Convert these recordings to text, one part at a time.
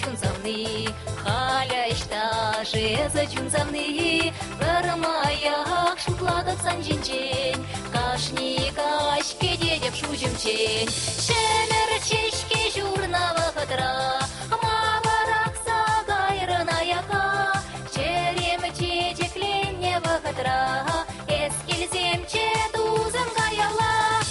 чунсамны, халяшта жезы чунсамны, вармая шукладат санжинчен, кашни кашке дедеп шужимчен, шемер чешке журнава хатра, маваракса гайрынаяка, черем чечеклене вахатра, эскилзем четузым гаяла.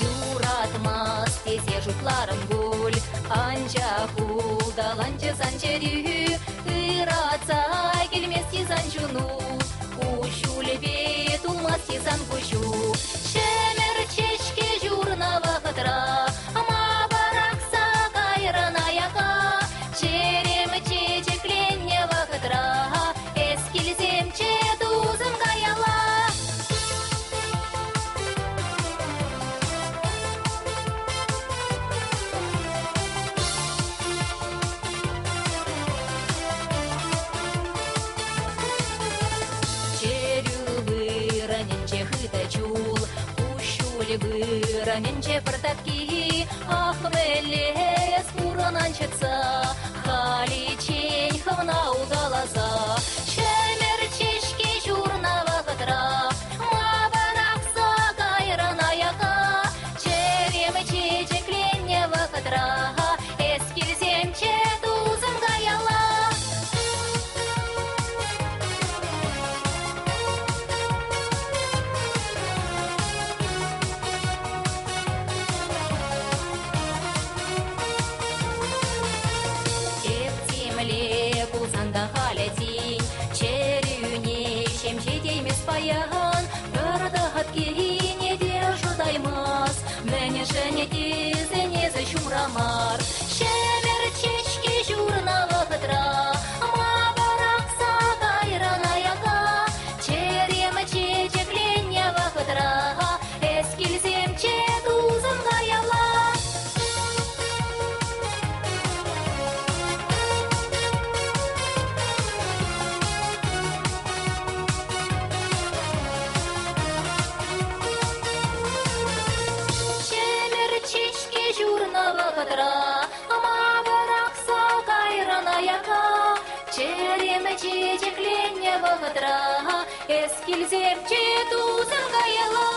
Юратмас тезе жутларым гуль, анча хулдаланчы санчерю, ыратса келмес тизан жуну, кущулебе тулмас тизан кущу, шемер чешке журнава хатра, маваракса кайранаяка, черем чечеклене вахатра, эскилзем четузым гаяла. Выраненче портатки, ахмелес пурананчеца, халичень хавна удалаза, шемер чешки журнава хатра, маваракса гайранаяка, черем чечекленева хатра, эскилзем четузым гаяла. Кузанда халятин, черюне шемшедеймес паян, бұрда хатки не держудаймас, мәне және тезіне зашумрамар, шемер чешке журнава хатра, маваракса гайранаяка, черем чечекленева хатра, эскилзем четузым гаяла. Журнава хатра, маваракса гайранаяка, черем чечекленева хатра, эскилзем четузым гаяла.